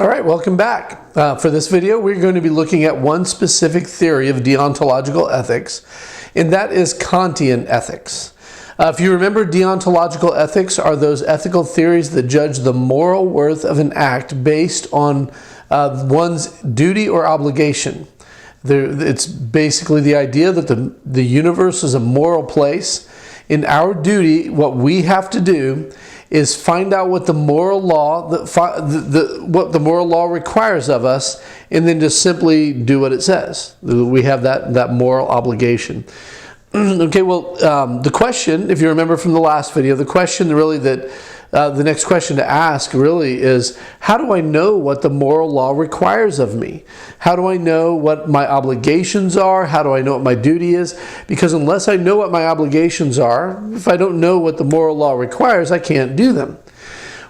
All right, welcome back. For this video, we're going to be looking at one specific theory of deontological ethics, and that is Kantian ethics. If you remember, deontological ethics are those ethical theories that judge the moral worth of an act based on one's duty or obligation. It's basically the idea that the universe is a moral place. In our duty, what we have to do is find out what the moral law what the moral law requires of us, and then just simply do what it says. We have that moral obligation. Okay, well, the question, if you remember from the last video, the question really that the next question to ask really is, how do I know what the moral law requires of me? How do I know what my obligations are? How do I know what my duty is? Because unless I know what my obligations are, if I don't know what the moral law requires, I can't do them.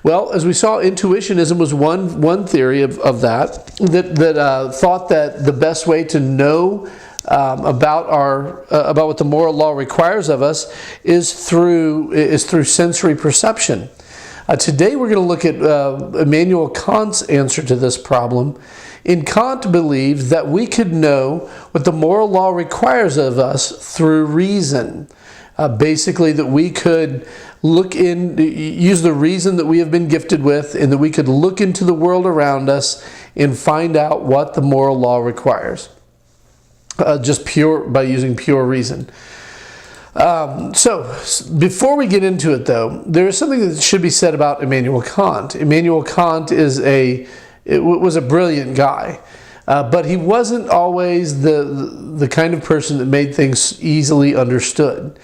Well, as we saw, intuitionism was one theory of that thought that the best way to know about what the moral law requires of us is through sensory perception. Today we're going to look at Immanuel Kant's answer to this problem. And Kant believed that we could know what the moral law requires of us through reason. Basically, that we could use the reason that we have been gifted with, and that we could look into the world around us and find out what the moral law requires. Just by using pure reason. So before we get into it, though, there is something that should be said about Immanuel Kant. Immanuel Kant was a brilliant guy, but he wasn't always the kind of person that made things easily understood.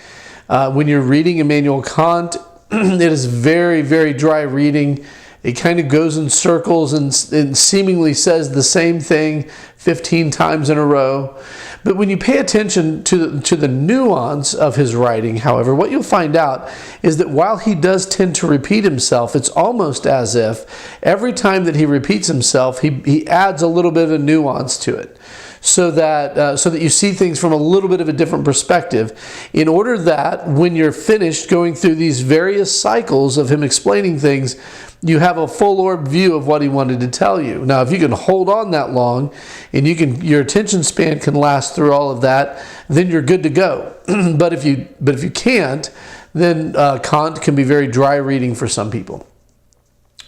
When you're reading Immanuel Kant, it is very, very dry reading. It kind of goes in circles and seemingly says the same thing 15 times in a row. But when you pay attention to the nuance of his writing, however, what you'll find out is that while he does tend to repeat himself, it's almost as if every time that he repeats himself, he adds a little bit of nuance to it. So that you see things from a little bit of a different perspective, in order that when you're finished going through these various cycles of him explaining things, you have a full-orb view of what he wanted to tell you. Now, if you can hold on that long, and your attention span can last through all of that, then you're good to go. But if you can't, then Kant can be very dry reading for some people.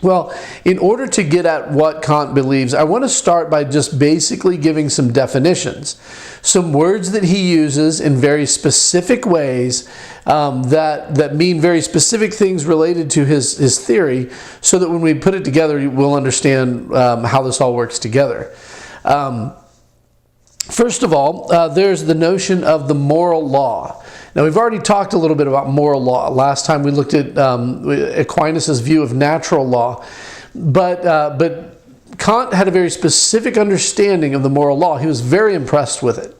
Well, in order to get at what Kant believes, I want to start by just basically giving some definitions. Some words that he uses in very specific ways that mean very specific things related to his theory, so that when we put it together, we'll understand how this all works together. First of all, there's the notion of the moral law. Now, we've already talked a little bit about moral law. Last time we looked at Aquinas' view of natural law. But Kant had a very specific understanding of the moral law. He was very impressed with it.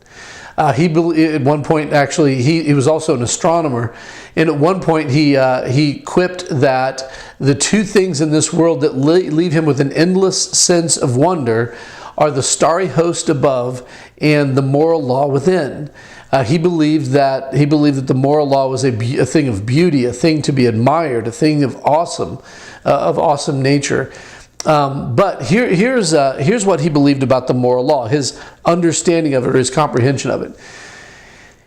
At one point, actually, he was also an astronomer. And at one point, he quipped that the two things in this world that leave him with an endless sense of wonder are the starry host above and the moral law within. He believed that the moral law was a thing of beauty, a thing to be admired, a thing of awesome nature. But here's what he believed about the moral law, his understanding of it, or his comprehension of it.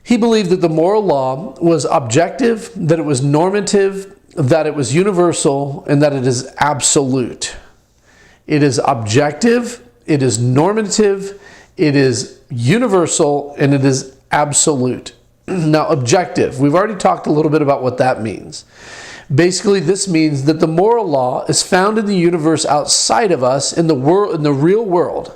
He believed that the moral law was objective, that it was normative, that it was universal, and that it is absolute. It is objective, it is normative, it is universal, and it is absolute. Now, objective, we've already talked a little bit about what that means. Basically, this means that the moral law is found in the universe outside of us, in the real world.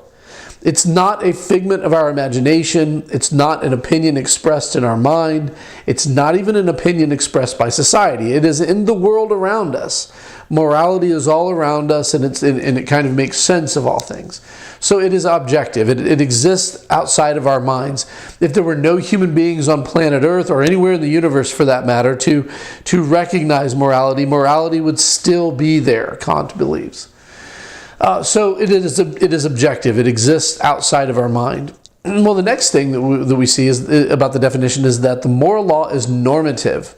It's not a figment of our imagination. It's not an opinion expressed in our mind. It's not even an opinion expressed by society. It is in the world around us. Morality is all around us, and it kind of makes sense of all things. So it is objective. It exists outside of our minds. If there were no human beings on planet Earth, or anywhere in the universe for that matter, to recognize morality, morality would still be there, Kant believes. So it is objective. It exists outside of our mind. Well, the next thing that we see about the definition is that the moral law is normative.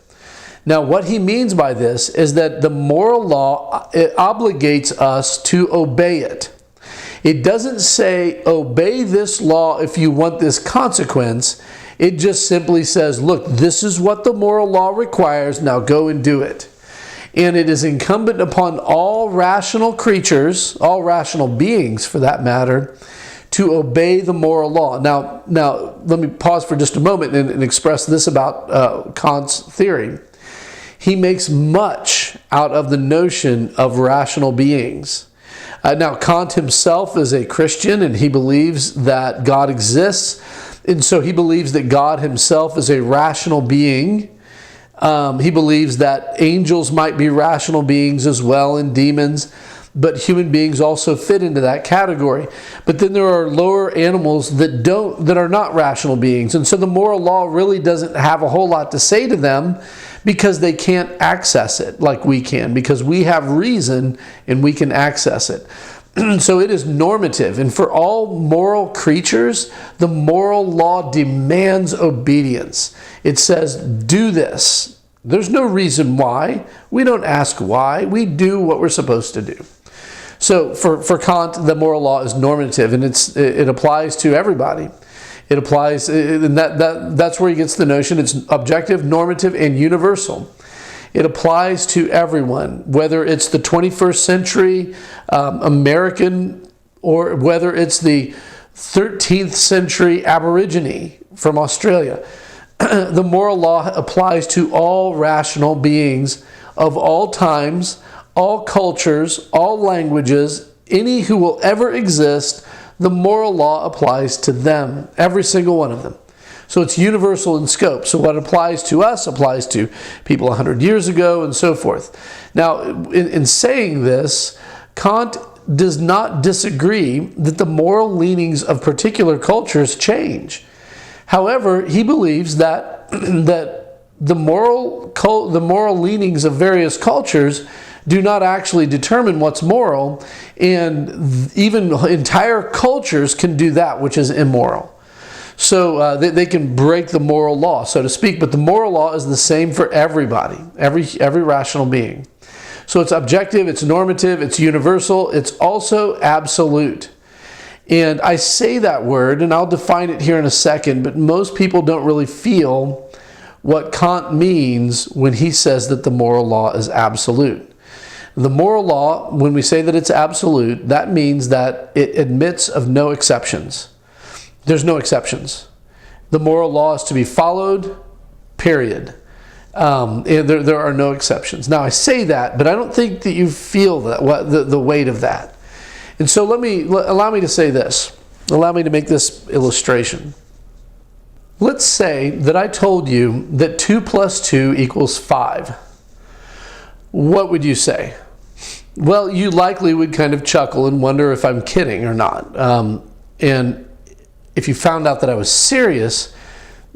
Now, what he means by this is that the moral law, it obligates us to obey it. It doesn't say, obey this law if you want this consequence. It just simply says, look, this is what the moral law requires. Now go and do it. And it is incumbent upon all rational creatures, all rational beings for that matter, to obey the moral law. Now let me pause for just a moment and express this about Kant's theory. He makes much out of the notion of rational beings. Now, Kant himself is a Christian, and he believes that God exists, and so he believes that God himself is a rational being. He believes that angels might be rational beings as well, and demons, but human beings also fit into that category. But then there are lower animals that are not rational beings, and so the moral law really doesn't have a whole lot to say to them, because they can't access it like we can, because we have reason and we can access it. So it is normative, and for all moral creatures, the moral law demands obedience. It says, do this. There's no reason why. We don't ask why. We do what we're supposed to do. So for Kant, the moral law is normative, and it applies to everybody. It applies, and that's where he gets the notion. It's objective, normative, and universal. It applies to everyone, whether it's the 21st century American or whether it's the 13th century Aborigine from Australia. The moral law applies to all rational beings of all times, all cultures, all languages, any who will ever exist. The moral law applies to them, every single one of them. So it's universal in scope. So what applies to us applies to people 100 years ago and so forth. Now, in saying this, Kant does not disagree that the moral leanings of particular cultures change. However, he believes that, the moral leanings of various cultures do not actually determine what's moral, and even entire cultures can do that which is immoral. So they can break the moral law, so to speak, but the moral law is the same for everybody, every rational being. So it's objective, it's normative, it's universal, it's also absolute. And I say that word, and I'll define it here in a second, but most people don't really feel what Kant means when he says that the moral law is absolute. The moral law, when we say that it's absolute, that means that it admits of no exceptions. There's no exceptions. The moral law is to be followed, period. And there are no exceptions. Now, I say that, but I don't think that you feel the weight of that. And so allow me to say this. Allow me to make this illustration. Let's say that I told you that 2 + 2 = 5. What would you say? Well, you likely would kind of chuckle and wonder if I'm kidding or not. And if you found out that I was serious,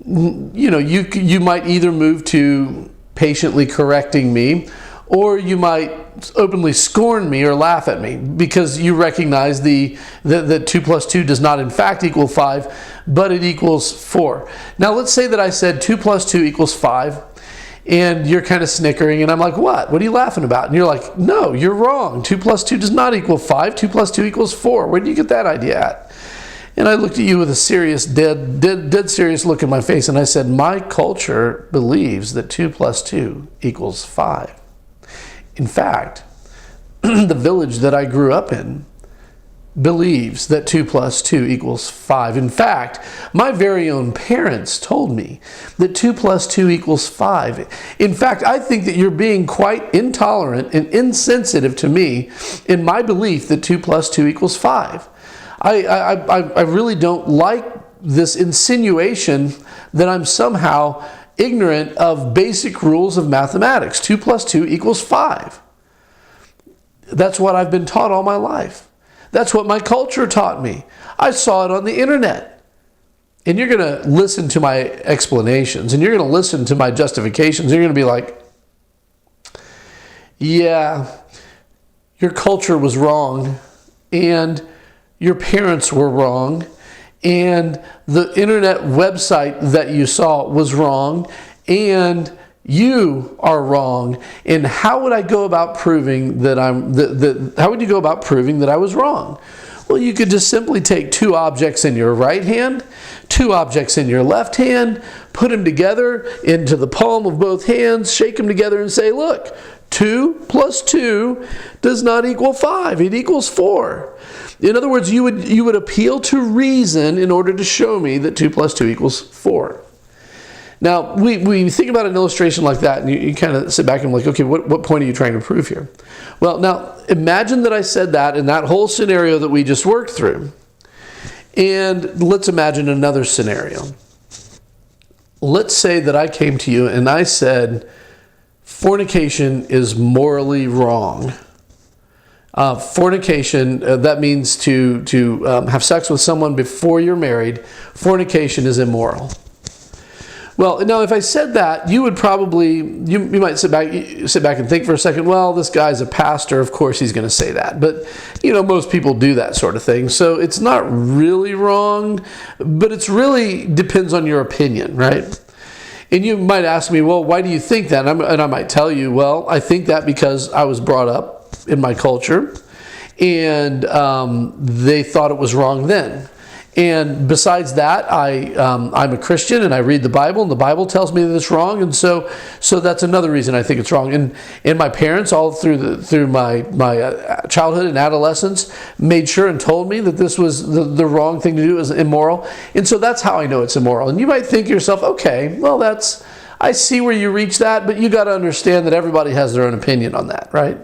you might either move to patiently correcting me, or you might openly scorn me or laugh at me because you recognize that 2 + 2 does not in fact equal 5, but it equals 4. Now let's say that I said 2 + 2 = 5, and you're kind of snickering, and I'm like, what are you laughing about? And you're like, no, you're wrong. 2 + 2 does not equal 5. 2 + 2 = 4. Where did you get that idea at? And I looked at you with a serious, dead serious look in my face, and I said, my culture believes that 2 + 2 = 5. In fact, the village that I grew up in believes that 2 + 2 = 5. In fact, my very own parents told me that 2 + 2 = 5. In fact, I think that you're being quite intolerant and insensitive to me in my belief that 2 + 2 = 5. I really don't like this insinuation that I'm somehow ignorant of basic rules of mathematics. 2 + 2 = 5. That's what I've been taught all my life. That's what my culture taught me. I saw it on the internet. And you're going to listen to my explanations, and you're going to listen to my justifications. You're going to be like, yeah, your culture was wrong, and your parents were wrong, and the internet website that you saw was wrong, and You are wrong. And how would I go about proving that how would you go about proving that I was wrong? Well, you could just simply take two objects in your right hand, two objects in your left hand, put them together into the palm of both hands, shake them together and say, look, 2 plus 2 does not equal 5. It equals 4. In other words, you would appeal to reason in order to show me that 2 plus 2 equals 4. Now, we think about an illustration like that, and you kind of sit back and like, okay, what point are you trying to prove here? Well, now, imagine that I said that in that whole scenario that we just worked through. And let's imagine another scenario. Let's say that I came to you and I said, fornication is morally wrong. Fornication, that means to have sex with someone before you're married. Fornication is immoral. Well, now if I said that, you would probably, you might sit back and think for a second, well, this guy's a pastor, of course he's going to say that. But, most people do that sort of thing. So it's not really wrong, but it's really depends on your opinion, right? And you might ask me, well, why do you think that? And I might tell you, well, I think that because I was brought up in my culture and they thought it was wrong then. And besides that, I'm a Christian and I read the Bible, and the Bible tells me that it's wrong, and so that's another reason I think it's wrong. And my parents, all through my childhood and adolescence, made sure and told me that this was the wrong thing to do, it was immoral, and so that's how I know it's immoral. And you might think to yourself, okay, well I see where you reach that, but you got to understand that everybody has their own opinion on that, right?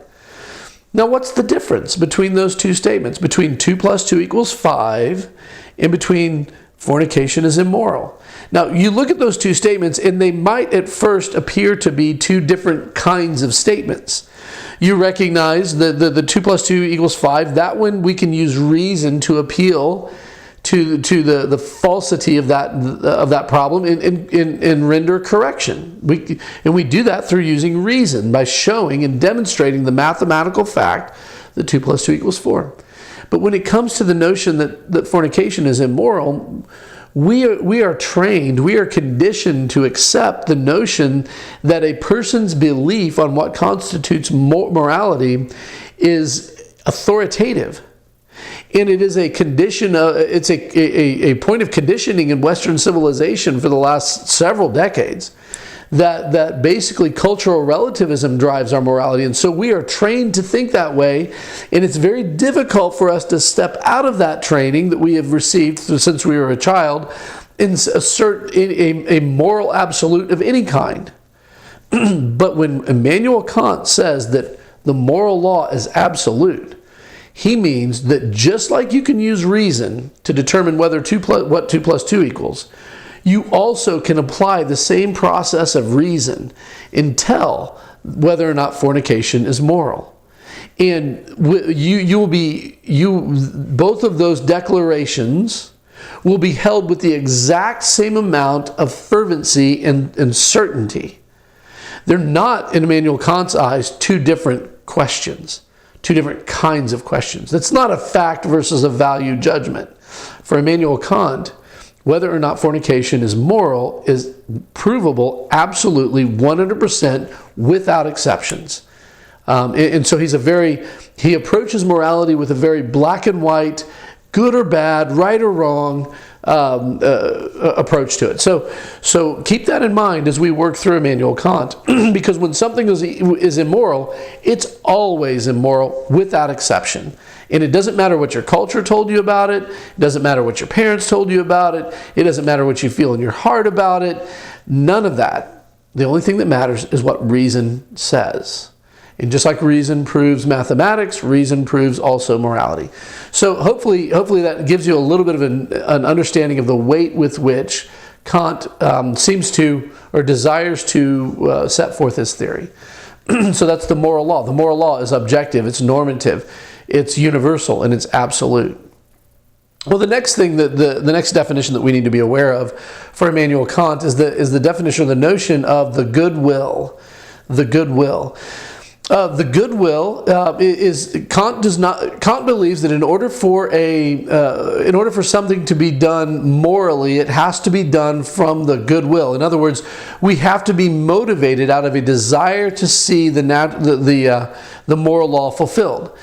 Now, what's the difference between those two statements? Between 2 plus 2 equals 5 and between fornication is immoral. Now, you look at those two statements and they might at first appear to be two different kinds of statements. You recognize the 2 plus 2 equals 5. That one we can use reason to appeal to the falsity of that problem and render correction. We do that through using reason, by showing and demonstrating the mathematical fact that 2 plus 2 equals 4. But when it comes to the notion that fornication is immoral, we are trained, we are conditioned to accept the notion that a person's belief on what constitutes morality is authoritative. And it is a condition, it's a point of conditioning in Western civilization for the last several decades, that basically cultural relativism drives our morality. And so we are trained to think that way, and it's very difficult for us to step out of that training that we have received since we were a child and assert a moral absolute of any kind. But when Immanuel Kant says that the moral law is absolute, he means that just like you can use reason to determine what 2 plus 2 equals, you also can apply the same process of reason and tell whether or not fornication is moral. And both of those declarations will be held with the exact same amount of fervency and certainty. They're not, in Immanuel Kant's eyes, two different questions. Two different kinds of questions. That's not a fact versus a value judgment. For Immanuel Kant, whether or not fornication is moral is provable absolutely 100% without exceptions. And so he approaches morality with a very black and white, good or bad, right or wrong approach to it. So keep that in mind as we work through Immanuel Kant, because when something is immoral, it's always immoral without exception. And it doesn't matter what your culture told you about it. It doesn't matter what your parents told you about it. It doesn't matter what you feel in your heart about it. None of that. The only thing that matters is what reason says. And just like reason proves mathematics, reason proves also morality. So hopefully that gives you a little bit of an understanding of the weight with which Kant seems to or desires to set forth his theory. So that's the moral law. The moral law is objective, it's normative, it's universal, and it's absolute. Well, the next thing the next definition that we need to be aware of for Immanuel Kant is the definition of the notion of the goodwill. The goodwill. The goodwill is Kant believes that in order for something to be done morally, it has to be done from the goodwill. In other words, we have to be motivated out of a desire to see the moral law fulfilled.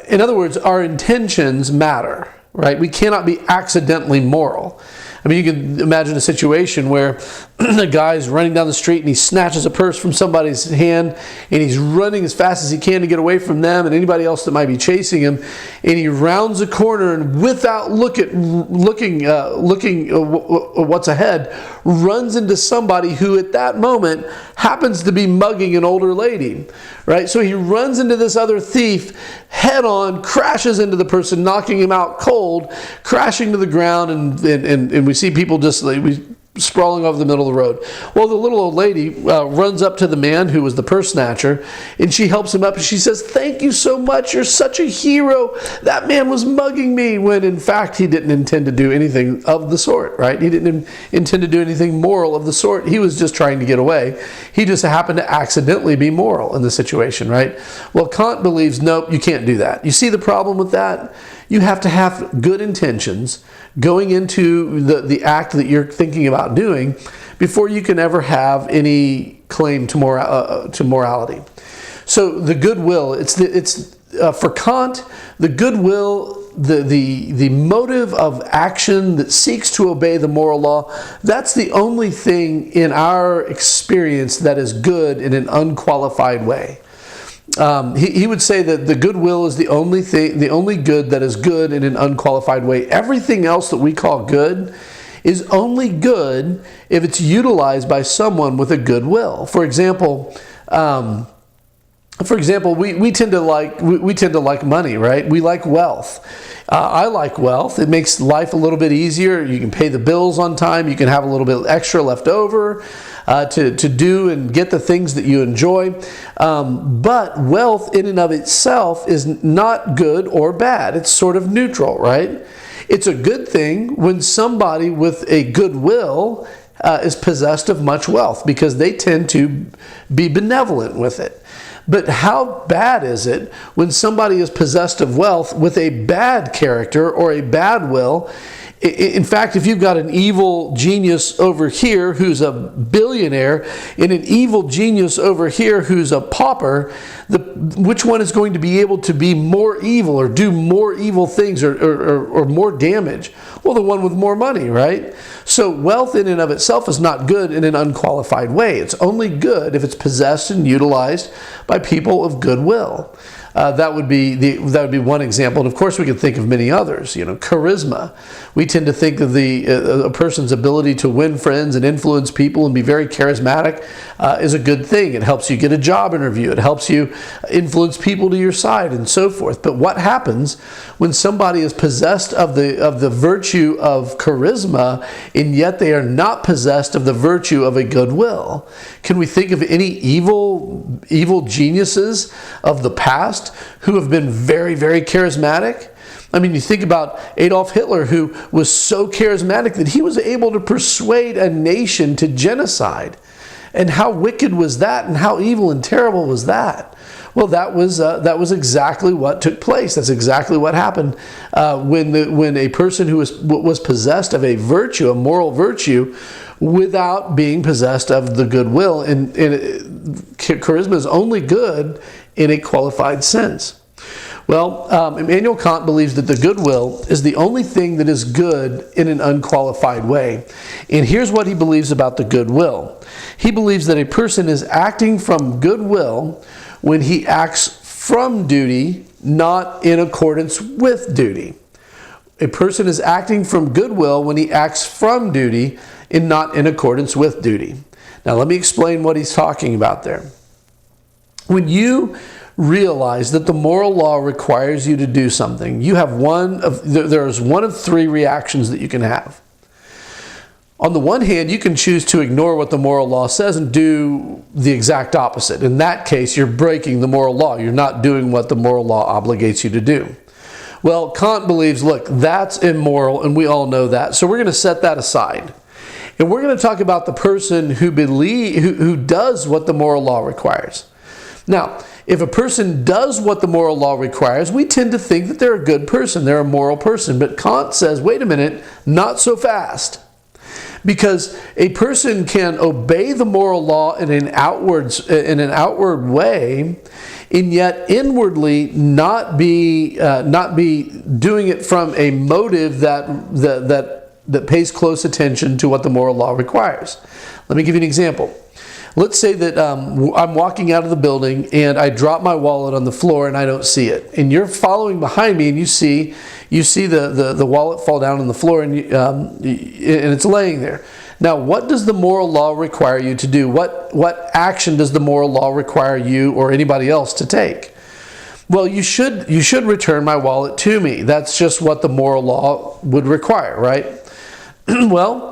In other words, our intentions matter, right? We cannot be accidentally moral. I mean, you can imagine a situation where a guy's running down the street and he snatches a purse from somebody's hand and he's running as fast as he can to get away from them and anybody else that might be chasing him, and he rounds a corner and without looking what's ahead, runs into somebody who at that moment happens to be mugging an older lady, right? So he runs into this other thief head on, crashes into the person, knocking him out cold, crashing to the ground, and we see people just sprawling over the middle of the road. Well, the little old lady runs up to the man who was the purse snatcher, and she helps him up, and she says, "Thank you so much, you're such a hero. That man was mugging me," when in fact he didn't intend to do anything of the sort, right? He didn't intend to do anything moral of the sort. He was just trying to get away. He just happened to accidentally be moral in the situation, right? Well, Kant believes, nope, you can't do that. You see the problem with that? You have to have good intentions going into the act that you're thinking about doing before you can ever have any claim to morality. So the goodwill, for Kant, the goodwill, the motive of action that seeks to obey the moral law, that's the only thing in our experience that is good in an unqualified way. He would say that the goodwill is the only good that is good in an unqualified way. Everything else that we call good is only good if it's utilized by someone with a good will. For example, we tend to like money, right? We like wealth. I like wealth. It makes life a little bit easier. You can pay the bills on time. You can have a little bit extra left over to do and get the things that you enjoy. But wealth in and of itself is not good or bad. It's sort of neutral, right? It's a good thing when somebody with a good will is possessed of much wealth because they tend to be benevolent with it. But how bad is it when somebody is possessed of wealth with a bad character or a bad will? In fact, if you've got an evil genius over here who's a billionaire and an evil genius over here who's a pauper, which one is going to be able to be more evil or do more evil things or more damage? Well, the one with more money, right? So wealth in and of itself is not good in an unqualified way. It's only good if it's possessed and utilized by people of goodwill. That would be one example, and of course we could think of many others. Charisma. We tend to think of a person's ability to win friends and influence people and be very charismatic is a good thing. It helps you get a job interview. It helps you influence people to your side and so forth. But what happens when somebody is possessed of the virtue of charisma and yet they are not possessed of the virtue of a goodwill? Can we think of any evil geniuses of the past who have been very, very charismatic? I mean, you think about Adolf Hitler, who was so charismatic that he was able to persuade a nation to genocide. And how wicked was that, and how evil and terrible was that? Well, that was exactly what took place. That's exactly what happened when a person who was possessed of a virtue, a moral virtue, without being possessed of the goodwill. And charisma is only good in a qualified sense. Well, Immanuel Kant believes that the goodwill is the only thing that is good in an unqualified way. And here's what he believes about the goodwill. He believes that a person is acting from goodwill when he acts from duty, not in accordance with duty. A person is acting from goodwill when he acts from duty and not in accordance with duty. Now, let me explain what he's talking about there. When you realize that the moral law requires you to do something, there's one of three reactions that you can have. On the one hand, you can choose to ignore what the moral law says and do the exact opposite. In that case, you're breaking the moral law. You're not doing what the moral law obligates you to do. Well, Kant believes, look, that's immoral, and we all know that. So we're going to set that aside. And we're going to talk about the person who does what the moral law requires. Now, if a person does what the moral law requires, we tend to think that they're a good person, they're a moral person. But Kant says, wait a minute, not so fast. Because a person can obey the moral law in an outward way, and yet inwardly not be doing it from a motive that pays close attention to what the moral law requires. Let me give you an example. Let's say that I'm walking out of the building and I drop my wallet on the floor and I don't see it. And you're following behind me and you see the wallet fall down on the floor and it's laying there. Now, what does the moral law require you to do? What action does the moral law require you or anybody else to take? Well, you should return my wallet to me. That's just what the moral law would require, right? Well,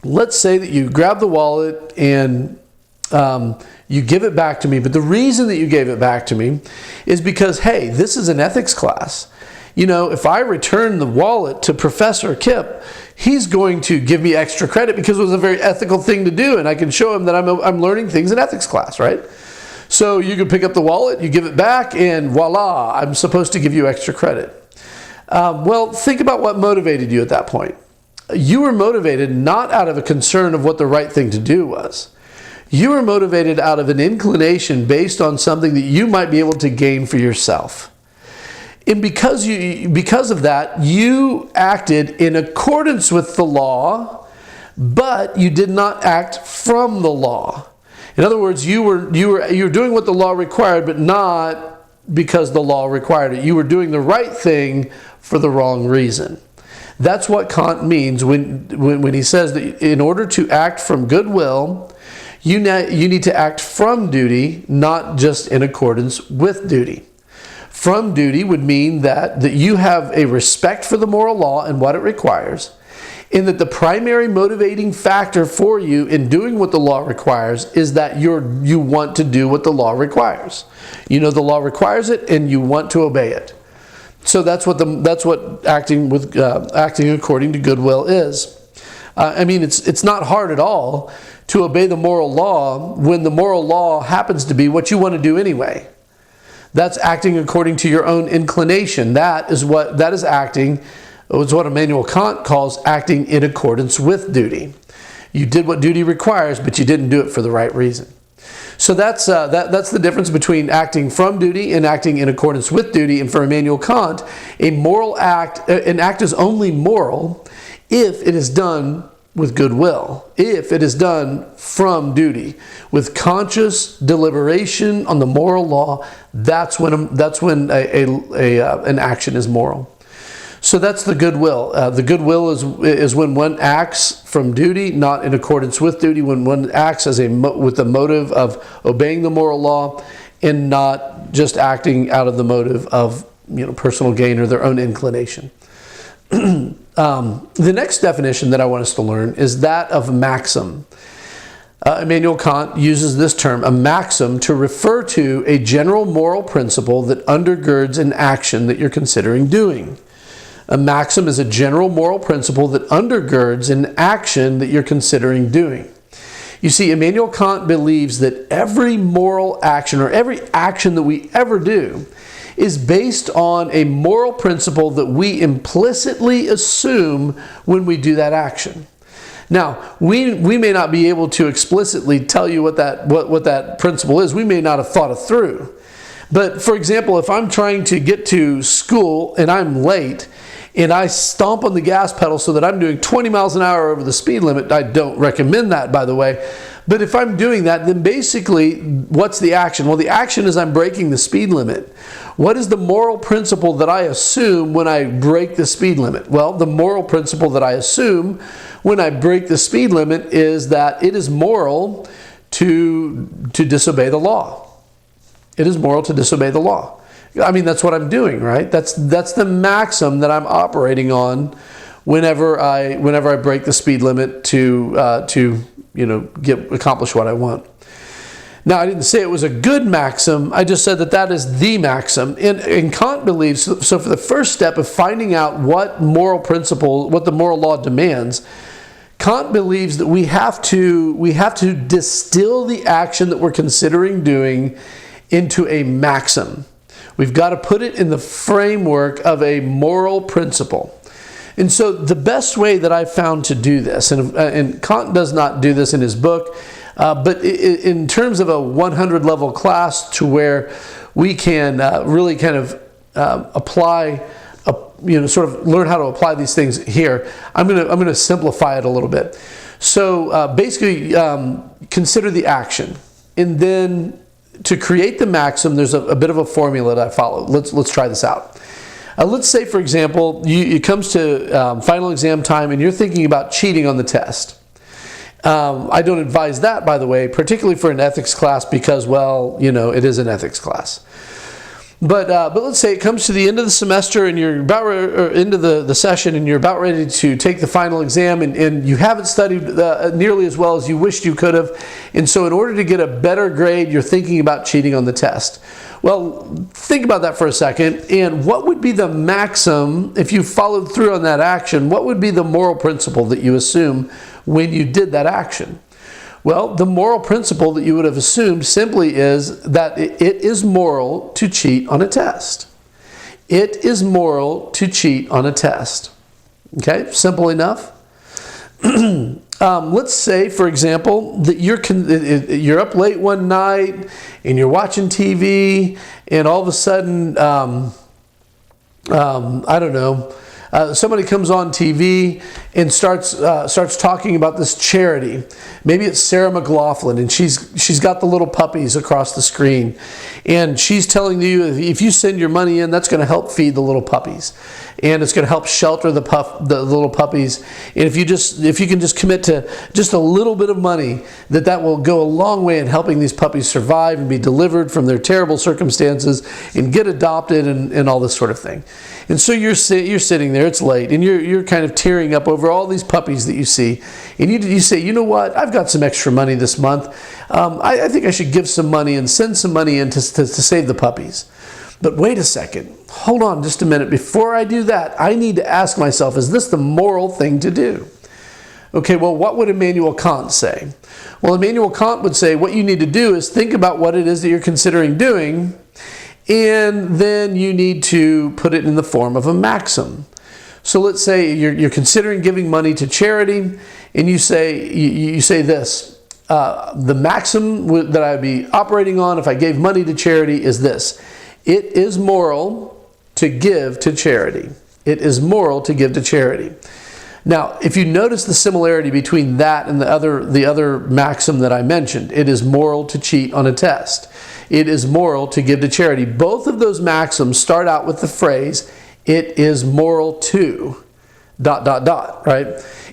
let's say that you grab the wallet and you give it back to me. But the reason that you gave it back to me is because, hey, this is an ethics class. You know, if I return the wallet to Professor Kip, he's going to give me extra credit because it was a very ethical thing to do. And I can show him that I'm learning things in ethics class, right? So you can pick up the wallet, you give it back, and voila, I'm supposed to give you extra credit. Well, think about what motivated you at that point. You were motivated not out of a concern of what the right thing to do was. You were motivated out of an inclination based on something that you might be able to gain for yourself. And because of that, you acted in accordance with the law, but you did not act from the law. In other words, you were doing what the law required, but not because the law required it. You were doing the right thing for the wrong reason. That's what Kant means when he says that in order to act from goodwill, you need to act from duty, not just in accordance with duty. From duty would mean that you have a respect for the moral law and what it requires, and that the primary motivating factor for you in doing what the law requires is that you want to do what the law requires. You know the law requires it, and you want to obey it. So that's what acting according to goodwill is. I mean, it's not hard at all to obey the moral law when the moral law happens to be what you want to do anyway. That's acting according to your own inclination. That is acting. It's what Immanuel Kant calls acting in accordance with duty. You did what duty requires, but you didn't do it for the right reason. So that's the difference between acting from duty and acting in accordance with duty. And for Immanuel Kant, an act is only moral if it is done with goodwill, if it is done from duty, with conscious deliberation on the moral law. That's when an action is moral. So that's the goodwill. The goodwill is when one acts from duty, not in accordance with duty, when one acts with the motive of obeying the moral law and not just acting out of the motive of personal gain or their own inclination. The next definition that I want us to learn is that of maxim. Immanuel Kant uses this term, a maxim, to refer to a general moral principle that undergirds an action that you're considering doing. A maxim is a general moral principle that undergirds an action that you're considering doing. You see, Immanuel Kant believes that every moral action or every action that we ever do is based on a moral principle that we implicitly assume when we do that action. Now, we may not be able to explicitly tell you what that principle is. We may not have thought it through. But for example, if I'm trying to get to school and I'm late, and I stomp on the gas pedal so that I'm doing 20 miles an hour over the speed limit. I don't recommend that, by the way. But if I'm doing that, then basically, what's the action? Well, the action is I'm breaking the speed limit. What is the moral principle that I assume when I break the speed limit? Well, the moral principle that I assume when I break the speed limit is that it is moral to disobey the law. It is moral to disobey the law. I mean, that's what I'm doing, right? That's the maxim that I'm operating on whenever I break the speed limit to accomplish what I want. Now, I didn't say it was a good maxim. I just said that is the maxim. And Kant believes, so for the first step of finding out what moral principle, what the moral law demands, Kant believes that we have to distill the action that we're considering doing into a maxim. We've got to put it in the framework of a moral principle. And so the best way that I've found to do this, and Kant does not do this in his book, but in terms of a 100 level class to where we can really kind of apply, sort of learn how to apply these things here, I'm going to simplify it a little bit. So basically, consider the action, and then to create the maxim, there's a bit of a formula that I follow. Let's try this out. Let's say, for example, it comes to final exam time, and you're thinking about cheating on the test. I don't advise that, by the way, particularly for an ethics class, because, well, it is an ethics class. But let's say it comes to the end of the semester, and you're about into the session, and you're about ready to take the final exam, and you haven't studied nearly as well as you wished you could have. And so in order to get a better grade, you're thinking about cheating on the test. Well, think about that for a second. And what would be the maxim, if you followed through on that action, what would be the moral principle that you assume when you did that action? Well, the moral principle that you would have assumed simply is that it is moral to cheat on a test. It is moral to cheat on a test. Okay, simple enough. Let's say, for example, that you're up late one night and you're watching TV, and all of a sudden, I don't know, somebody comes on TV and starts talking about this charity. Maybe it's Sarah McLachlan, and she's got the little puppies across the screen, and she's telling you if you send your money in, that's going to help feed the little puppies, and it's going to help shelter the little puppies. And if you can just commit to just a little bit of money, that will go a long way in helping these puppies survive and be delivered from their terrible circumstances and get adopted and all this sort of thing. And so you're sitting there, it's late, and you're kind of tearing up over all these puppies that you see, and you say, you know what, I've got some extra money this month. I think I should give some money and send some money in to save the puppies. But wait a second, hold on just a minute. Before I do that, I need to ask myself, is this the moral thing to do? Okay, well, what would Immanuel Kant say? Well, Immanuel Kant would say what you need to do is think about what it is that you're considering doing, and then you need to put it in the form of a maxim. So let's say you're considering giving money to charity, and you say this: the maxim that I'd be operating on if I gave money to charity is this: it is moral to give to charity. It is moral to give to charity. Now, if you notice the similarity between that and the other maxim that I mentioned, it is moral to cheat on a test. It is moral to give to charity. Both of those maxims start out with the phrase, it is moral to ... right?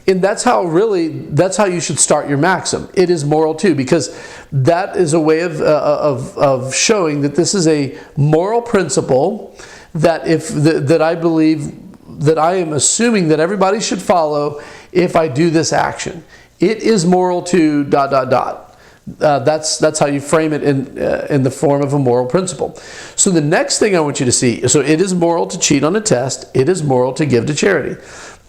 And that's how you should start your maxim. It is moral to, because that is a way of showing that this is a moral principle that I believe that I am assuming that everybody should follow if I do this action. It is moral to ... That's how you frame it in the form of a moral principle. So the next thing I want you to see, so it is moral to cheat on a test, it is moral to give to charity.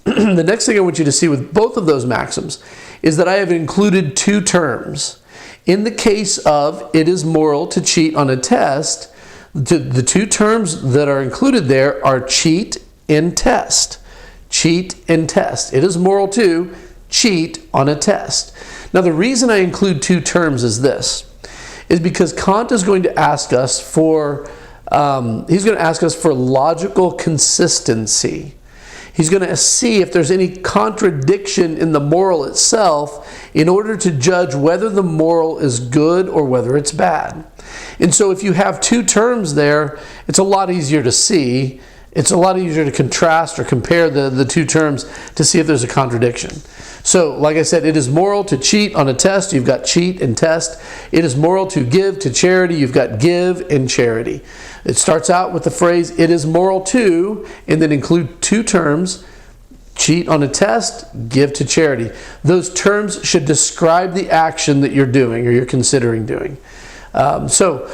The next thing I want you to see with both of those maxims is that I have included two terms. In the case of it is moral to cheat on a test, the two terms that are included there are cheat and test. Cheat and test. It is moral to cheat on a test. Now, the reason I include two terms is this, is because Kant is going to ask us for logical consistency. He's going to see if there's any contradiction in the moral itself in order to judge whether the moral is good or whether it's bad. And so if you have two terms there, it's a lot easier to see. It's a lot easier to contrast or compare the two terms to see if there's a contradiction. So, like I said, it is moral to cheat on a test. You've got cheat and test. It is moral to give to charity. You've got give and charity. It starts out with the phrase, it is moral to, and then include two terms, cheat on a test, give to charity. Those terms should describe the action that you're doing or you're considering doing. So,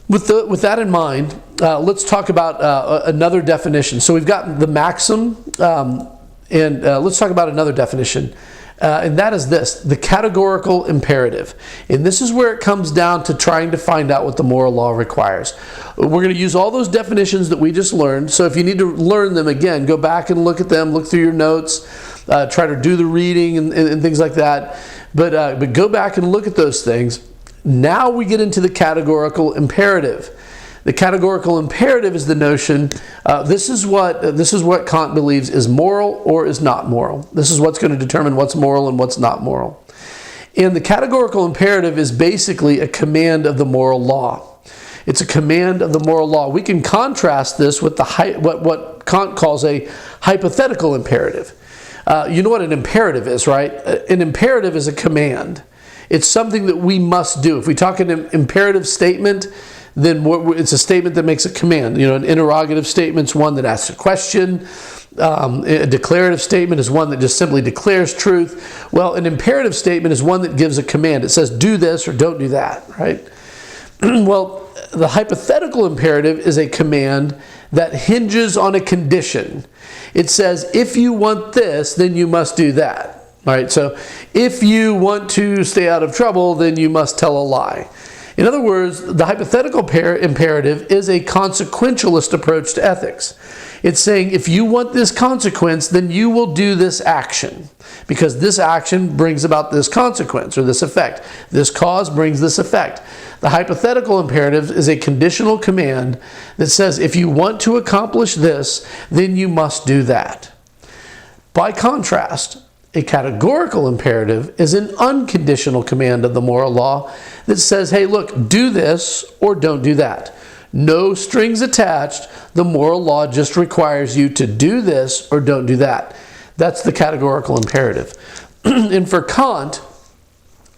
with that in mind, let's talk about another definition. So we've got the maxim, and let's talk about another definition. And that is this, the categorical imperative. And this is where it comes down to trying to find out what the moral law requires. We're going to use all those definitions that we just learned. So if you need to learn them again, go back and look at them, look through your notes, try to do the reading and things like that. But go back and look at those things. Now we get into the categorical imperative. The categorical imperative is the notion, this is what Kant believes is moral or is not moral. This is what's going to determine what's moral and what's not moral. And the categorical imperative is basically a command of the moral law. It's a command of the moral law. We can contrast this with what Kant calls a hypothetical imperative. You know what an imperative is, right? An imperative is a command. It's something that we must do. If we talk an imperative statement, then it's a statement that makes a command. You know, an interrogative statement is one that asks a question. A declarative statement is one that just simply declares truth. Well, an imperative statement is one that gives a command. It says, do this or don't do that, right? Well, the hypothetical imperative is a command that hinges on a condition. It says, if you want this, then you must do that. All right, so if you want to stay out of trouble, then you must tell a lie. In other words, the hypothetical imperative is a consequentialist approach to ethics. It's saying if you want this consequence, then you will do this action because this action brings about this consequence or this effect. This cause brings this effect. The hypothetical imperative is a conditional command that says if you want to accomplish this, then you must do that. By contrast, a categorical imperative is an unconditional command of the moral law that says, hey, look, do this or don't do that. No strings attached. The moral law just requires you to do this or don't do that. That's the categorical imperative. And for Kant,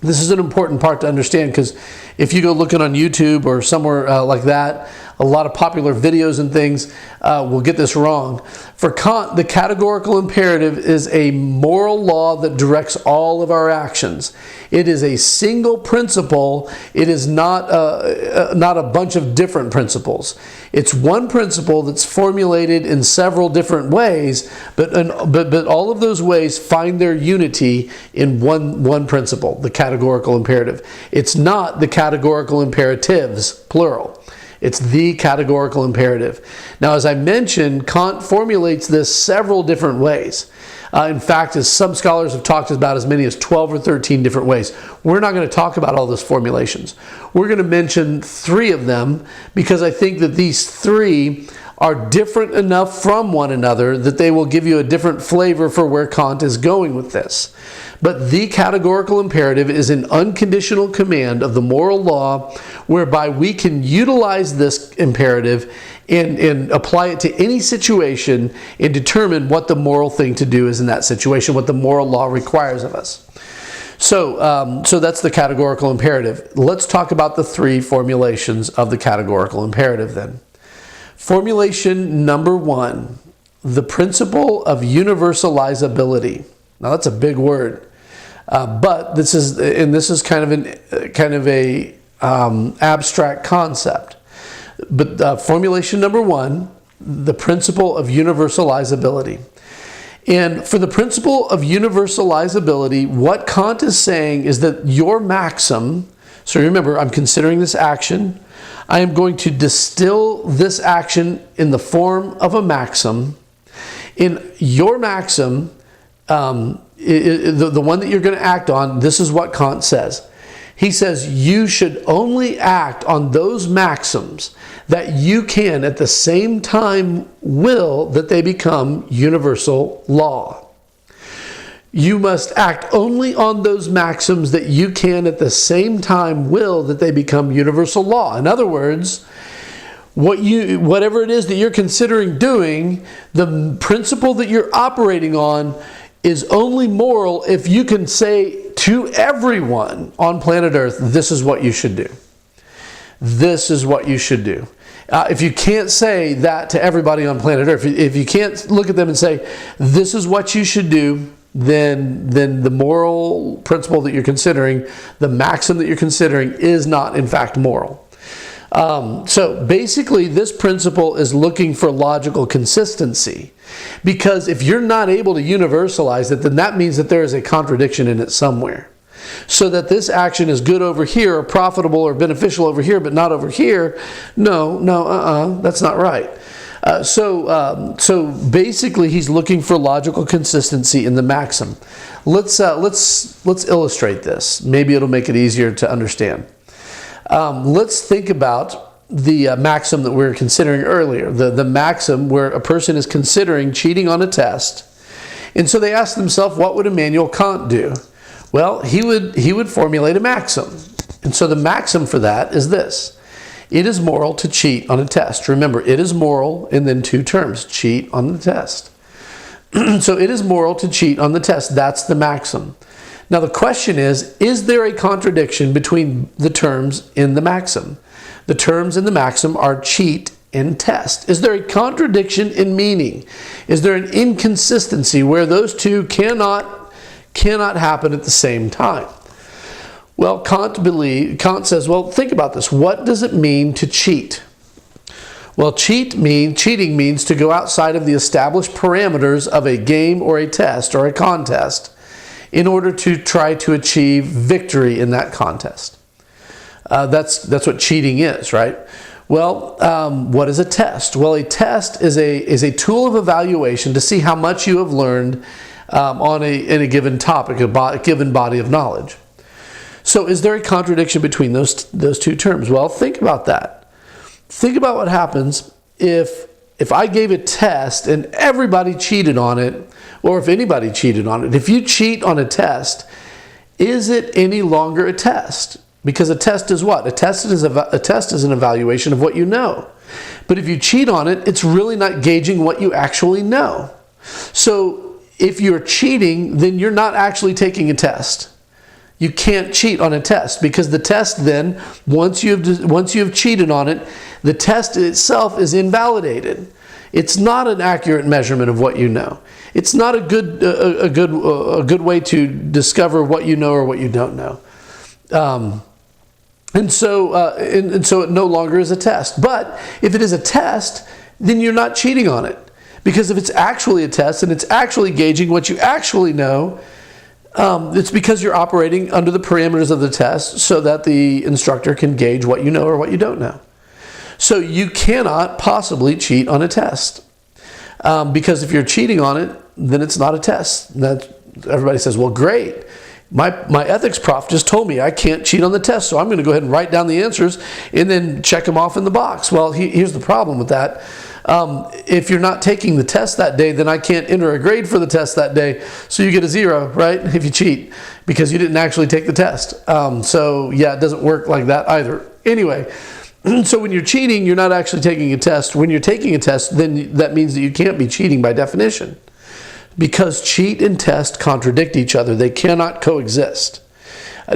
this is an important part to understand because if you go looking on YouTube or somewhere like that, a lot of popular videos and things will get this wrong. For Kant, the categorical imperative is a moral law that directs all of our actions. It is a single principle. It is not a bunch of different principles. It's one principle that's formulated in several different ways, but all of those ways find their unity in one principle, the categorical imperative. It's not the categorical imperatives, plural. It's the categorical imperative. Now, as I mentioned, Kant formulates this several different ways. In fact, as some scholars have talked about as many as 12 or 13 different ways. We're not going to talk about all those formulations. We're going to mention 3 of them because I think that these 3 are different enough from one another that they will give you a different flavor for where Kant is going with this. But the categorical imperative is an unconditional command of the moral law whereby we can utilize this imperative and apply it to any situation and determine what the moral thing to do is in that situation, what the moral law requires of us. So that's the categorical imperative. Let's talk about the 3 formulations of the categorical imperative then. Formulation number 1, the principle of universalizability. Now that's a big word, but this is kind of a abstract concept. But formulation number 1, the principle of universalizability. And for the principle of universalizability, what Kant is saying is that your maxim, so remember, I'm considering this action, I am going to distill this action in the form of a maxim. In your maxim, the one that you're going to act on, this is what Kant says. He says you should only act on those maxims that you can at the same time will that they become universal law. You must act only on those maxims that you can at the same time will that they become universal law. In other words, whatever it is that you're considering doing, the principle that you're operating on is only moral if you can say to everyone on planet Earth, this is what you should do. This is what you should do. If you can't say that to everybody on planet Earth, if you can't look at them and say, this is what you should do, then the moral principle that you're considering, the maxim that you're considering is not in fact moral. So basically, this principle is looking for logical consistency. Because if you're not able to universalize it, then that means that there is a contradiction in it somewhere. So that this action is good over here, or profitable or beneficial over here, but not over here. No, that's not right. So basically, he's looking for logical consistency in the maxim. Let's illustrate this. Maybe it'll make it easier to understand. Let's think about the maxim that we were considering earlier. The maxim where a person is considering cheating on a test, and so they ask themselves, what would Immanuel Kant do? Well, he would formulate a maxim, and so the maxim for that is this. It is moral to cheat on a test. Remember, it is moral, and then two terms, cheat on the test. So it is moral to cheat on the test. That's the maxim. Now the question is there a contradiction between the terms in the maxim? The terms in the maxim are cheat and test. Is there a contradiction in meaning? Is there an inconsistency where those two cannot happen at the same time? Well, Kant says, well, think about this. What does it mean to cheat? Well, cheating means to go outside of the established parameters of a game or a test or a contest in order to try to achieve victory in that contest. That's what cheating is, right? Well, what is a test? Well, a test is a tool of evaluation to see how much you have learned in a given topic, a given body of knowledge. So is there a contradiction between those two terms? Well, think about that. Think about what happens if I gave a test and everybody cheated on it, or if anybody cheated on it. If you cheat on a test, is it any longer a test? Because a test is what? A test is an evaluation of what you know. But if you cheat on it, it's really not gauging what you actually know. So if you're cheating, then you're not actually taking a test. You can't cheat on a test, because the test then, once you've cheated on it, the test itself is invalidated. It's not an accurate measurement of what you know. It's not a good way to discover what you know or what you don't know. And so it no longer is a test. But if it is a test, then you're not cheating on it, because if it's actually a test and it's actually gauging what you actually know, it's because you're operating under the parameters of the test so that the instructor can gauge what you know or what you don't know. So you cannot possibly cheat on a test, because if you're cheating on it, then it's not a test. Everybody says, well, great. My ethics prof just told me I can't cheat on the test, so I'm going to go ahead and write down the answers and then check them off in the box. Well, here's the problem with that. If you're not taking the test that day, then I can't enter a grade for the test that day. So you get a 0, right? If you cheat, because you didn't actually take the test. So yeah, it doesn't work like that either. Anyway, so when you're cheating, you're not actually taking a test. When you're taking a test, then that means that you can't be cheating by definition, because cheat and test contradict each other. They cannot coexist.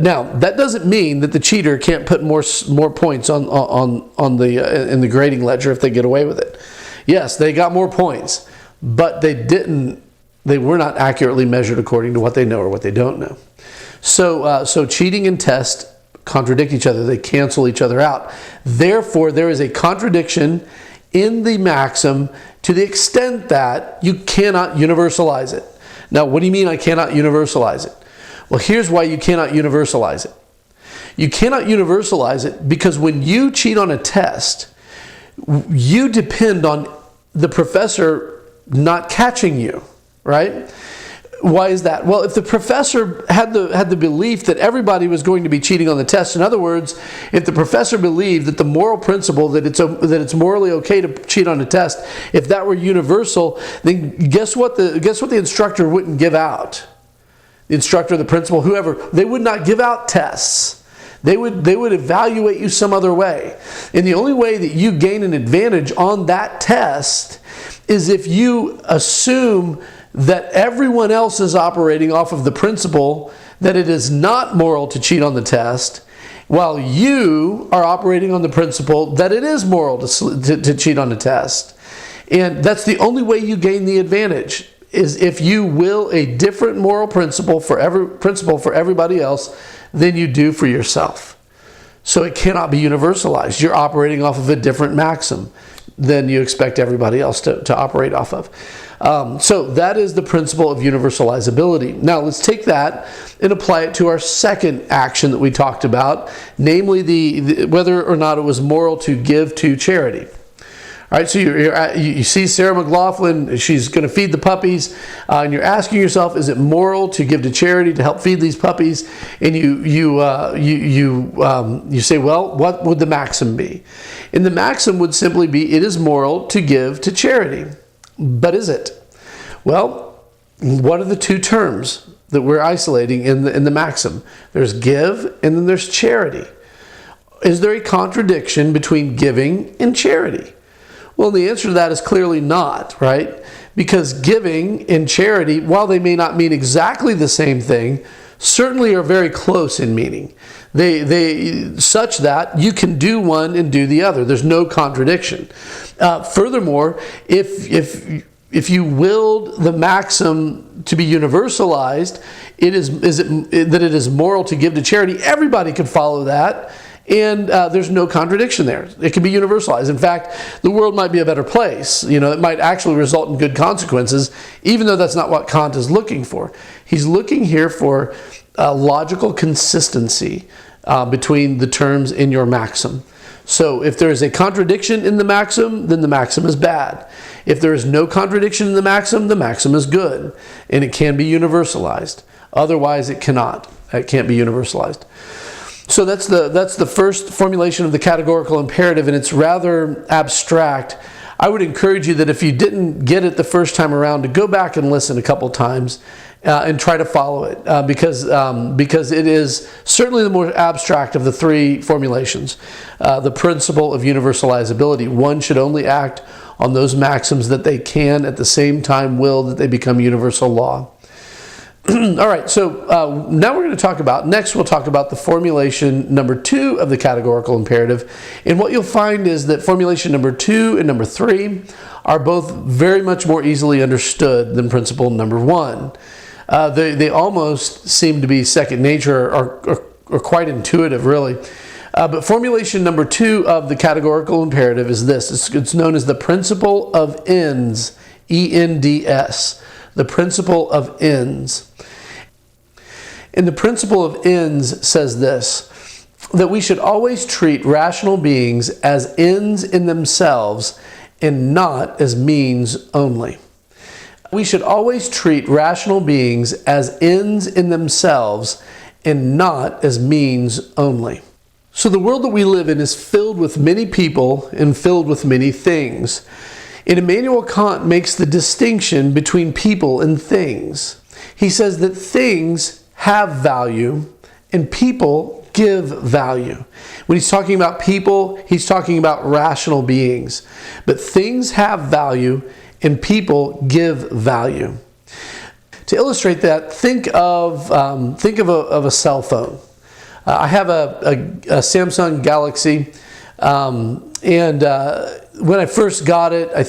Now, that doesn't mean that the cheater can't put more points in the grading ledger if they get away with it. Yes, they got more points, but they were not accurately measured according to what they know or what they don't know. So cheating and test contradict each other. They cancel each other out. Therefore, there is a contradiction in the maxim to the extent that you cannot universalize it. Now, what do you mean I cannot universalize it? Well, here's why you cannot universalize it. You cannot universalize it because when you cheat on a test, you depend on the professor not catching you, right? Why is that? Well, if the professor had the belief that everybody was going to be cheating on the test, in other words, if the professor believed that the moral principle that it's morally okay to cheat on a test, if that were universal, then guess what the instructor wouldn't give out? The instructor, the principal, whoever, they would not give out tests. They would evaluate you some other way. And the only way that you gain an advantage on that test is if you assume that everyone else is operating off of the principle that it is not moral to cheat on the test, while you are operating on the principle that it is moral to cheat on the test. And that's the only way you gain the advantage, is if you will a different moral principle for everybody else than you do for yourself. So it cannot be universalized. You're operating off of a different maxim than you expect everybody else to operate off of. So that is the principle of universalizability. Now let's take that and apply it to our second action that we talked about, namely the whether or not it was moral to give to charity. All right, so you see Sarah McLaughlin, she's going to feed the puppies, and you're asking yourself, is it moral to give to charity to help feed these puppies? And you say, well, what would the maxim be? And the maxim would simply be, it is moral to give to charity. But is it? Well, what are the two terms that we're isolating in the maxim? There's give, and then there's charity. Is there a contradiction between giving and charity? Well, the answer to that is clearly not, right? Because giving and charity, while they may not mean exactly the same thing, certainly are very close in meaning. They such that you can do one and do the other. There's no contradiction. Furthermore, if you willed the maxim to be universalized, that it is moral to give to charity, everybody could follow that. And there's no contradiction there. It can be universalized. In fact, the world might be a better place. It might actually result in good consequences, even though that's not what Kant is looking for. He's looking here for logical consistency between the terms in your maxim. So if there is a contradiction in the maxim, then the maxim is bad. If there is no contradiction in the maxim is good, and it can be universalized. Otherwise, it cannot. It can't be universalized. So that's the first formulation of the categorical imperative, and it's rather abstract. I would encourage you that if you didn't get it the first time around, to go back and listen a couple times and try to follow it, because it is certainly the more abstract of the three formulations. The principle of universalizability. One should only act on those maxims that they can at the same time will that they become universal law. All right, so now we're going to talk about, next we'll talk about the formulation number 2 of the categorical imperative. And what you'll find is that formulation number 2 and number 3 are both very much more easily understood than principle number 1. They almost seem to be second nature or quite intuitive, really. But formulation number 2 of the categorical imperative is this. It's known as the principle of ends, E-N-D-S. The principle of ends. And the principle of ends says this, that we should always treat rational beings as ends in themselves and not as means only. We should always treat rational beings as ends in themselves and not as means only. So the world that we live in is filled with many people and filled with many things. And Immanuel Kant makes the distinction between people and things. He says that things have value and people give value. When he's talking about people, he's talking about rational beings. But things have value and people give value. To illustrate that, think of a cell phone. I have a Samsung Galaxy, and when I first got it, it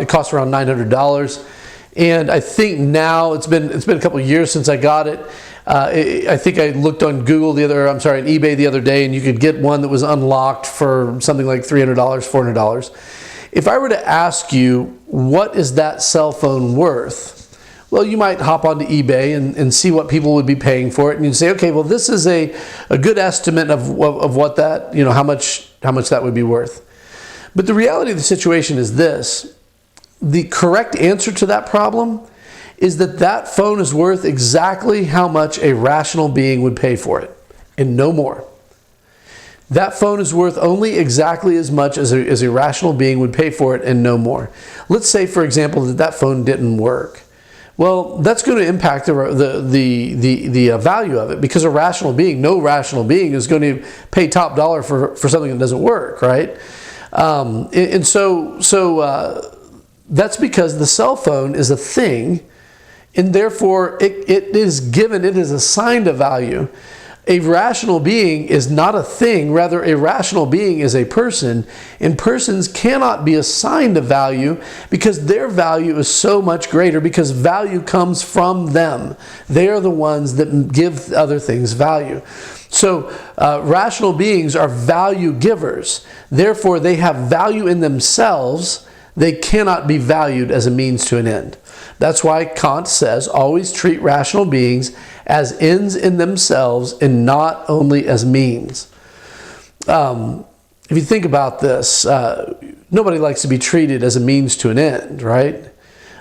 cost around $900, and I think now it's been a couple of years since I got it. I think I looked on eBay the other day, and you could get one that was unlocked for something like $300, $400. If I were to ask you, what is that cell phone worth? Well, you might hop onto eBay and see what people would be paying for it, and you'd say, okay, well, this is a good estimate of what that, how much that would be worth. But the reality of the situation is this: the correct answer to that problem is that phone is worth exactly how much a rational being would pay for it, and no more. That phone is worth only exactly as much as a rational being would pay for it, and no more. Let's say, for example, that phone didn't work. Well, that's going to impact the value of it, because no rational being is going to pay top dollar for something that doesn't work, right? So that's because the cell phone is a thing, and therefore it is assigned a value. A rational being is not a thing, rather a rational being is a person, and persons cannot be assigned a value because their value is so much greater, because value comes from them. They are the ones that give other things value. So rational beings are value givers. Therefore, they have value in themselves. They cannot be valued as a means to an end. That's why Kant says, always treat rational beings as ends in themselves and not only as means. If you think about this, nobody likes to be treated as a means to an end, right?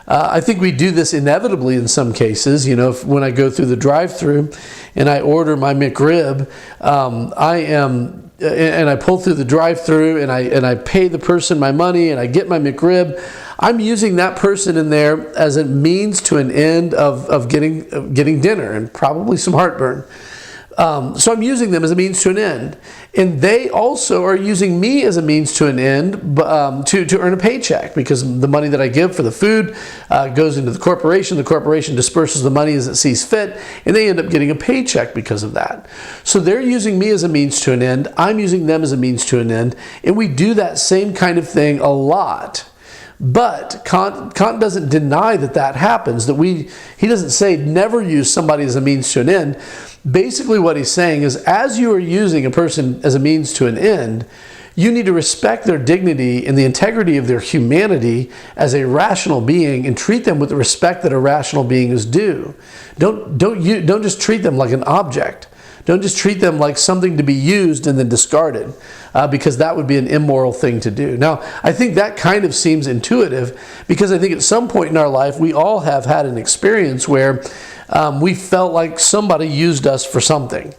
I think we do this inevitably in some cases. You know, when I go through the drive-thru and I order my McRib, and I pull through the drive-thru and I pay the person my money and I get my McRib, I'm using that person in there as a means to an end of getting dinner and probably some heartburn. So I'm using them as a means to an end. And they also are using me as a means to an end to earn a paycheck, because the money that I give for the food goes into the corporation. The corporation disperses the money as it sees fit, and they end up getting a paycheck because of that. So they're using me as a means to an end. I'm using them as a means to an end. And we do that same kind of thing a lot. But Kant doesn't deny that happens, he doesn't say never use somebody as a means to an end. Basically what he's saying is, as you are using a person as a means to an end, you need to respect their dignity and the integrity of their humanity as a rational being and treat them with the respect that a rational being is due. Don't just treat them like an object. Don't just treat them like something to be used and then discarded, because that would be an immoral thing to do. Now, I think that kind of seems intuitive, because I think at some point in our life, we all have had an experience where we felt like somebody used us for something.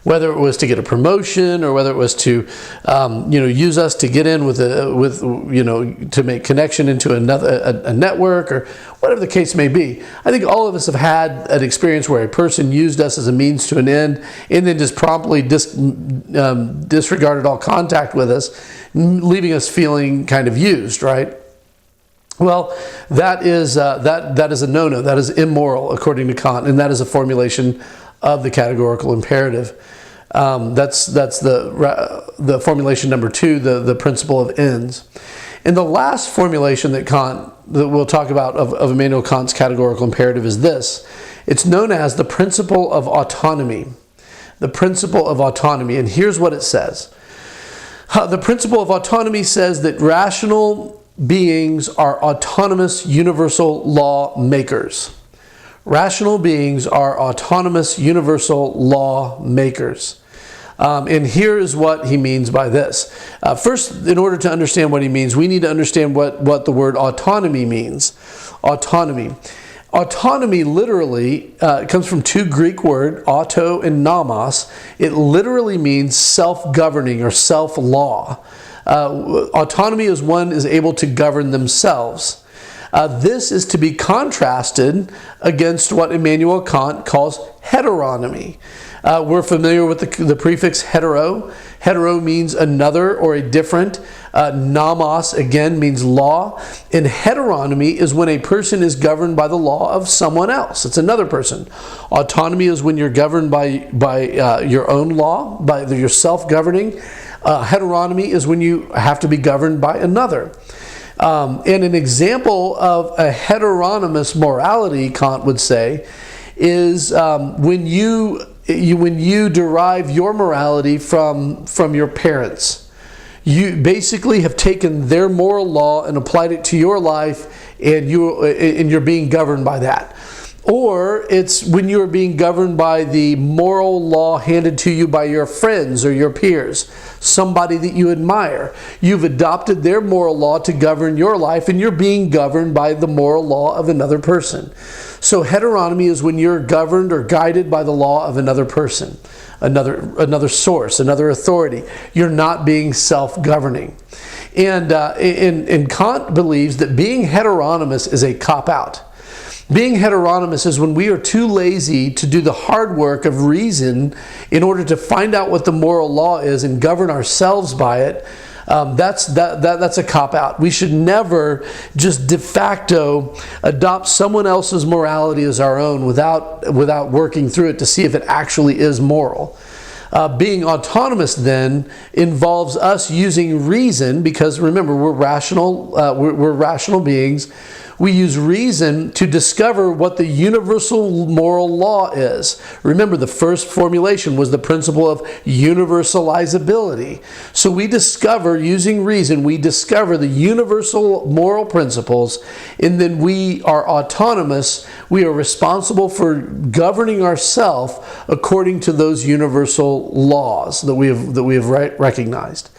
Whether it was to get a promotion, or whether it was to, use us to get in to make connection into a network, or whatever the case may be. I think all of us have had an experience where a person used us as a means to an end, and then just promptly disregarded all contact with us, leaving us feeling kind of used, right? Well, that is a no-no. That is immoral, according to Kant, and that is a formulation of the categorical imperative. That's the formulation number 2, the principle of ends. And the last formulation that we'll talk about of Immanuel Kant's categorical imperative is this. It's known as the principle of autonomy. The principle of autonomy. And here's what it says. The principle of autonomy says that rational beings are autonomous universal law makers. Rational beings are autonomous universal law makers. And here is what he means by this. First, in order to understand what he means, we need to understand what the word autonomy means. Autonomy. Autonomy literally comes from 2 Greek words, auto and nomos. It literally means self-governing or self-law. Autonomy is one is able to govern themselves. This is to be contrasted against what Immanuel Kant calls heteronomy. We're familiar with the prefix hetero. Hetero means another or a different. Nomos, again, means law. And heteronomy is when a person is governed by the law of someone else. It's another person. Autonomy is when you're governed by your own law, by your self-governing. Heteronomy is when you have to be governed by another. And an example of a heteronomous morality, Kant would say, is when you derive your morality from your parents. You basically have taken their moral law and applied it to your life, and you're being governed by that. Or it's when you're being governed by the moral law handed to you by your friends or your peers, somebody that you admire. You've adopted their moral law to govern your life, and you're being governed by the moral law of another person. So heteronomy is when you're governed or guided by the law of another person, another source, another authority. You're not being self-governing. And Kant believes that being heteronomous is a cop-out. Being heteronomous is when we are too lazy to do the hard work of reason in order to find out what the moral law is and govern ourselves by it. That's a cop-out. We should never just de facto adopt someone else's morality as our own without working through it to see if it actually is moral. Being autonomous then involves us using reason, because remember, we're rational beings. We use reason to discover what the universal moral law is. Remember, the first formulation was the principle of universalizability. So we discover, using reason, we discover the universal moral principles, and then we are autonomous. We are responsible for governing ourselves according to those universal laws that we have recognized.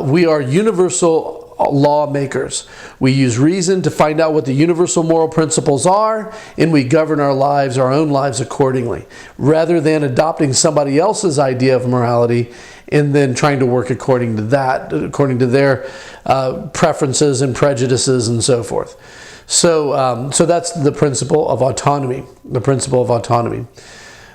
We are universal lawmakers. We use reason to find out what the universal moral principles are, and we govern our lives, our own lives, accordingly, rather than adopting somebody else's idea of morality and then trying to work according to that, according to their preferences and prejudices and so forth. So that's the principle of autonomy. The principle of autonomy.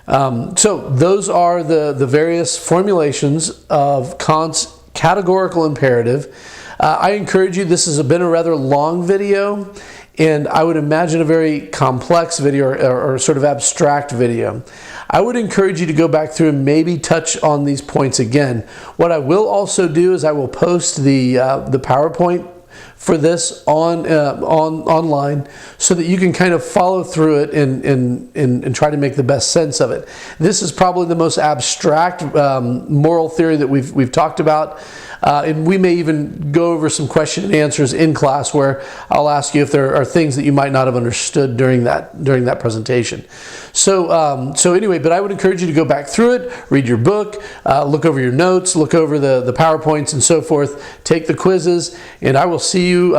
So those are the various formulations of Kant's categorical imperative. I encourage you, this has been a rather long video, and I would imagine a very complex video or sort of abstract video. I would encourage you to go back through and maybe touch on these points again. What I will also do is I will post the PowerPoint for this online, so that you can kind of follow through it and try to make the best sense of it. This is probably the most abstract moral theory that we've talked about. And we may even go over some question and answers in class, where I'll ask you if there are things that you might not have understood during that presentation. So anyway, but I would encourage you to go back through it, read your book, look over your notes, look over the PowerPoints and so forth, take the quizzes, and I will see you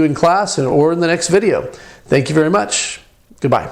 in class or in the next video. Thank you very much. Goodbye.